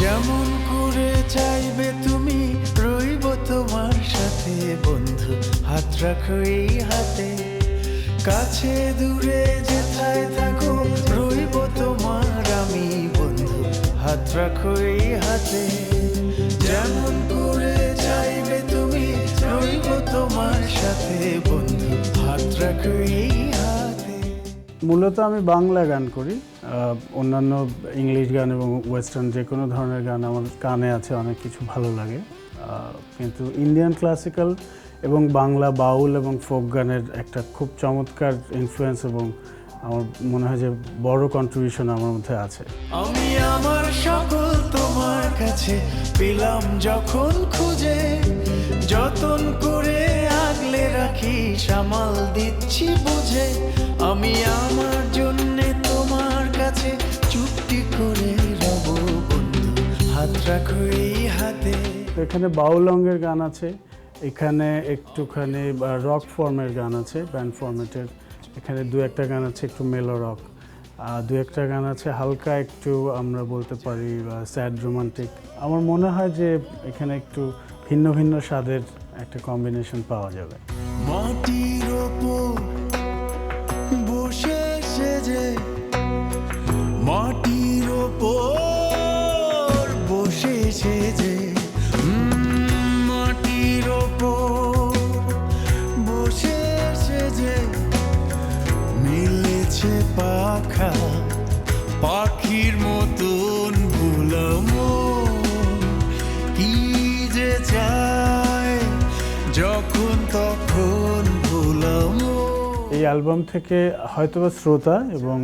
যেমন করে চাইবে তুমি রইব তোমার সাথে বন্ধু, হাত রাখো এই হাতে। কাছে দূরে যেথায় থাকো রইব তোমার আমি বন্ধু, হাত রাখো এই হাতে। যেমন করে চাইবে তুমি রইব তোমার সাথে বন্ধু, হাত রাখো এই হাতে। মূলত আমি বাংলা গান করি, অন্যান্য ইংলিশ গান এবং ওয়েস্টার্ন যে কোনো ধরনের গান আমার কানে আছে, অনেক কিছু ভালো লাগে। কিন্তু ইন্ডিয়ান ক্লাসিক্যাল এবং বাংলা বাউল এবং ফোক গানের একটা খুব চমৎকার ইনফ্লুয়েন্স এবং আমার মনে হয় যে বড় কন্ট্রিবিউশন আমার মধ্যে আছে। আমি আমার সকল তোমার কাছে পেলাম যখন খুঁজে, যতন করে আগলে রাখি সামাল দিচ্ছি বুঝে। আমি আমার জন্যে তোমার কাছে চুপটি করে রব বন্ধু, হাত রাখো এই হাতে। এখানে বাউল অঙ্গের গান আছে, এখানে একটুখানি রক ফর্মের গান আছে, ব্যান্ড ফর্মেটের। এখানে দু একটা গান আছে একটু মেলো রক, দু একটা গান আছে হালকা একটু আমরা বলতে পারি স্যাড রোমান্টিক। আমার মনে হয় যে এখানে একটু ভিন্ন ভিন্ন স্বাদের একটা কম্বিনেশন পাওয়া যাবে। মাটির ওপর বসে সেজে, মাটির ওপর বসে সেজে, মাটির ওপর বসে সেজে মিলেছে পাখা, পাখির মতন ভুলাম কি যে চায় যখন তখন ভুলাম। এই অ্যালবাম থেকে হয়তোবা শ্রোতা এবং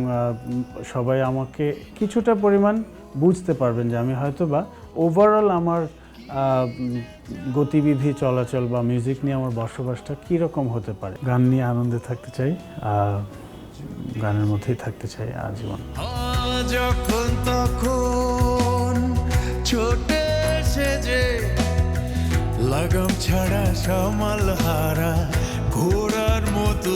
সবাই আমাকে কিছুটা পরিমাণ বুঝতে পারবেন যে আমি হয়তোবা ওভারঅল আমার গতিবিধি চলাচল বা মিউজিক নিয়ে আমার বসবাসটা কীরকম হতে পারে। গান নিয়ে আনন্দে থাকতে চাই, গানের মধ্যেই থাকতে চাই আজীবন। যখন তখন ছোটে সেজে, লাগাম ছাড়া সামাল হারা ঘোড়ার মতো